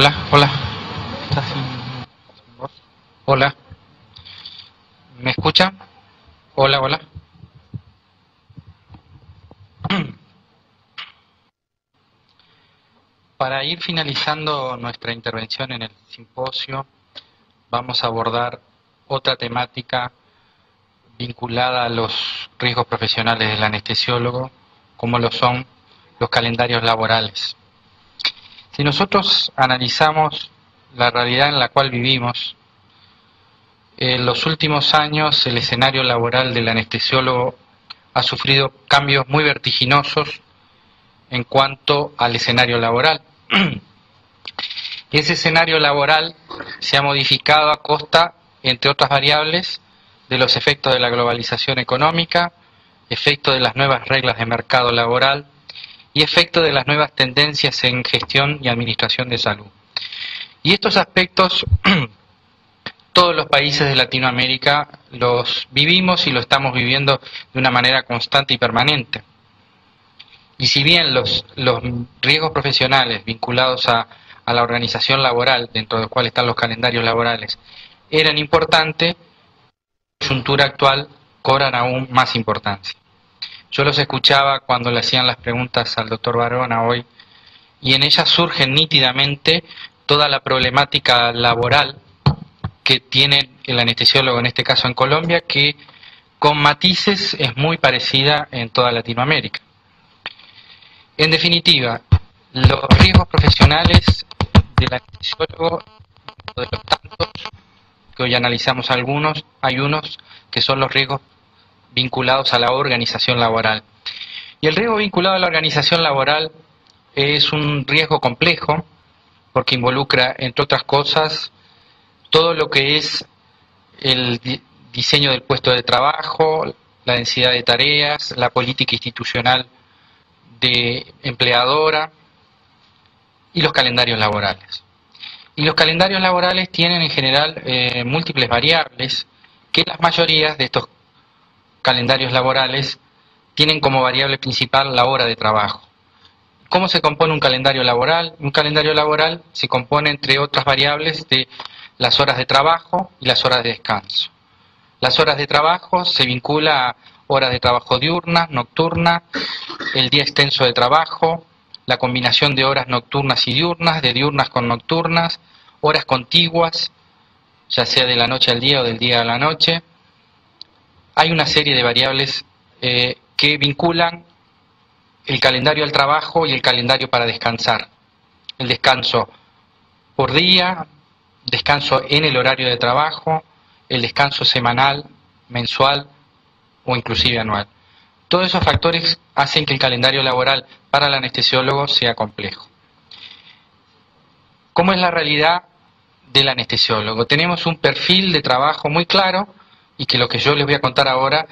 Hola, hola. ¿Estás sin voz? Hola. ¿Me escucha? Hola, hola. Para ir finalizando nuestra intervención en el simposio, vamos a abordar otra temática vinculada a los riesgos profesionales del anestesiólogo, como lo son los calendarios laborales. Si nosotros analizamos la realidad en la cual vivimos, en los últimos años el escenario laboral del anestesiólogo ha sufrido cambios muy vertiginosos en cuanto al escenario laboral. Ese escenario laboral se ha modificado a costa, entre otras variables, de los efectos de la globalización económica, efectos de las nuevas reglas de mercado laboral y efectos de las nuevas tendencias en gestión y administración de salud. Y estos aspectos todos los países de Latinoamérica los vivimos y lo estamos viviendo de una manera constante y permanente. Y si bien los riesgos profesionales vinculados a la organización laboral, dentro de los cuales están los calendarios laborales, eran importantes, la coyuntura actual cobran aún más importancia. Yo los escuchaba cuando le hacían las preguntas al doctor Barona hoy, y en ellas surge nítidamente toda la problemática laboral que tiene el anestesiólogo, en este caso en Colombia, que con matices es muy parecida en toda Latinoamérica. En definitiva, los riesgos profesionales del anestesiólogo, de los tantos, que hoy analizamos algunos, hay unos que son los riesgos vinculados a la organización laboral. Y el riesgo vinculado a la organización laboral es un riesgo complejo, porque involucra, entre otras cosas, todo lo que es el diseño del puesto de trabajo, la densidad de tareas, la política institucional de empleadora y los calendarios laborales. Y los calendarios laborales tienen en general múltiples variables que las mayorías de estos calendarios laborales tienen como variable principal la hora de trabajo. ¿Cómo se compone un calendario laboral? Un calendario laboral se compone, entre otras variables, de las horas de trabajo y las horas de descanso. Las horas de trabajo se vincula a horas de trabajo diurnas, nocturnas, el día extenso de trabajo, la combinación de horas nocturnas y diurnas, de diurnas con nocturnas, horas contiguas, ya sea de la noche al día o del día a la noche. Hay una serie de variables que vinculan el calendario al trabajo y el calendario para descansar. El descanso por día, descanso en el horario de trabajo, el descanso semanal, mensual o inclusive anual. Todos esos factores hacen que el calendario laboral para el anestesiólogo sea complejo. ¿Cómo es la realidad del anestesiólogo? Tenemos un perfil de trabajo muy claro y que lo que yo les voy a contar ahora,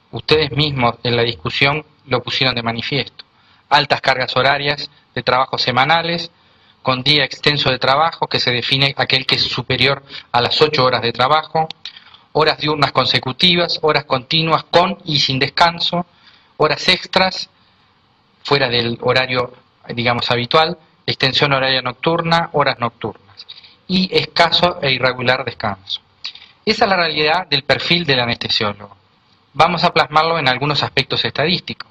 ustedes mismos en la discusión lo pusieron de manifiesto. Altas cargas horarias de trabajo semanales, con día extenso de trabajo, que se define aquel que es superior a las 8 horas de trabajo, horas diurnas consecutivas, horas continuas con y sin descanso, horas extras fuera del horario, digamos, habitual, extensión horaria nocturna, horas nocturnas, y escaso e irregular descanso. Esa es la realidad del perfil del anestesiólogo. Vamos a plasmarlo en algunos aspectos estadísticos.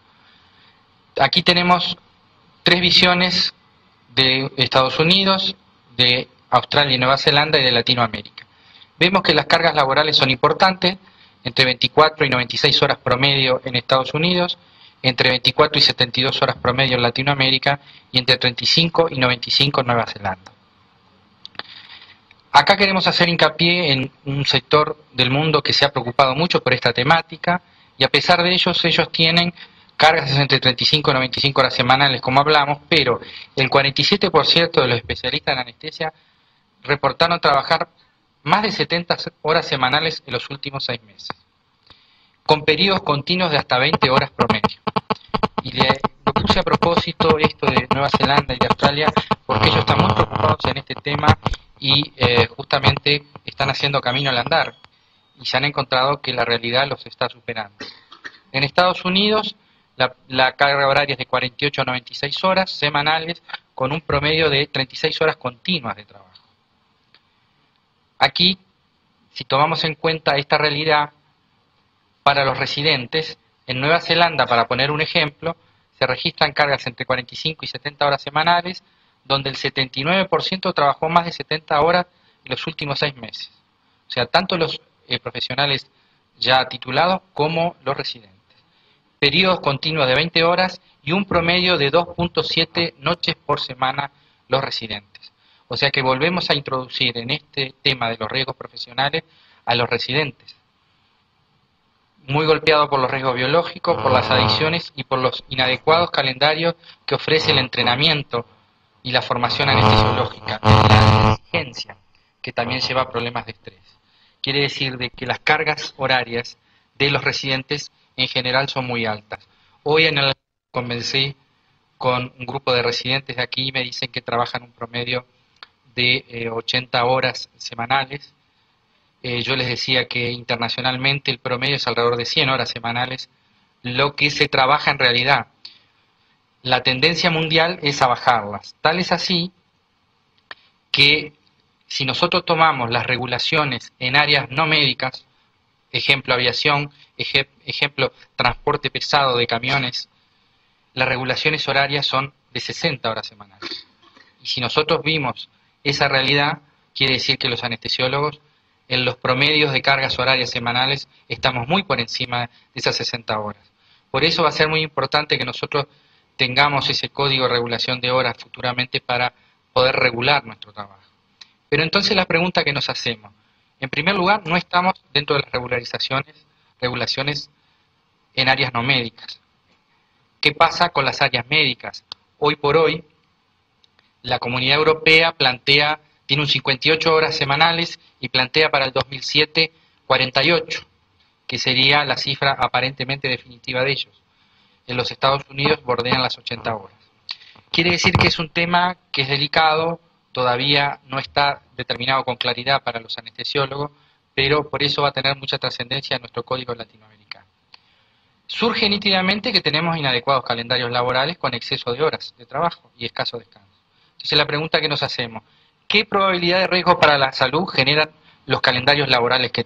Aquí tenemos tres visiones de Estados Unidos, de Australia y Nueva Zelanda y de Latinoamérica. Vemos que las cargas laborales son importantes, entre 24 y 96 horas promedio en Estados Unidos, entre 24 y 72 horas promedio en Latinoamérica y entre 35 y 95 en Nueva Zelanda. Acá queremos hacer hincapié en un sector del mundo que se ha preocupado mucho por esta temática y a pesar de ellos tienen cargas entre 35 y 95 horas semanales, como hablamos, pero el 47% de los especialistas en anestesia reportaron trabajar más de 70 horas semanales en los últimos 6 meses, con periodos continuos de hasta 20 horas promedio. Y lo puse a propósito esto de Nueva Zelanda y de Australia, porque ellos están muy preocupados en este tema y justamente están haciendo camino al andar y se han encontrado que la realidad los está superando. En Estados Unidos, la carga horaria es de 48 a 96 horas semanales, con un promedio de 36 horas continuas de trabajo. Aquí, si tomamos en cuenta esta realidad, para los residentes, en Nueva Zelanda, para poner un ejemplo, se registran cargas entre 45 y 70 horas semanales, donde el 79% trabajó más de 70 horas en los últimos 6 meses. O sea, tanto los profesionales ya titulados como los residentes. Periodos continuos de 20 horas y un promedio de 2.7 noches por semana los residentes. O sea que volvemos a introducir en este tema de los riesgos profesionales a los residentes, muy golpeado por los riesgos biológicos, por las adicciones y por los inadecuados calendarios que ofrece el entrenamiento y la formación anestesiológica, y la exigencia, que también lleva a problemas de estrés. Quiere decir de que las cargas horarias de los residentes en general son muy altas. Hoy en el convencí con un grupo de residentes de aquí y me dicen que trabajan un promedio de 80 horas semanales. Yo les decía que internacionalmente el promedio es alrededor de 100 horas semanales, lo que se trabaja en realidad. La tendencia mundial es a bajarlas. Tal es así que si nosotros tomamos las regulaciones en áreas no médicas, ejemplo aviación, ejemplo transporte pesado de camiones, las regulaciones horarias son de 60 horas semanales. Y si nosotros vimos esa realidad, quiere decir que los anestesiólogos en los promedios de cargas horarias semanales estamos muy por encima de esas 60 horas. Por eso va a ser muy importante que nosotros tengamos ese código de regulación de horas futuramente para poder regular nuestro trabajo. Pero entonces la pregunta que nos hacemos, en primer lugar, no estamos dentro de las regulaciones en áreas no médicas. ¿Qué pasa con las áreas médicas? Hoy por hoy, la Comunidad Europea tiene un 58 horas semanales y plantea para el 2007 48, que sería la cifra aparentemente definitiva de ellos. En los Estados Unidos bordean las 80 horas. Quiere decir que es un tema que es delicado, todavía no está determinado con claridad para los anestesiólogos, pero por eso va a tener mucha trascendencia en nuestro código latinoamericano. Surge nítidamente que tenemos inadecuados calendarios laborales con exceso de horas de trabajo y escaso descanso. Entonces la pregunta que nos hacemos, ¿qué probabilidad de riesgo para la salud generan los calendarios laborales que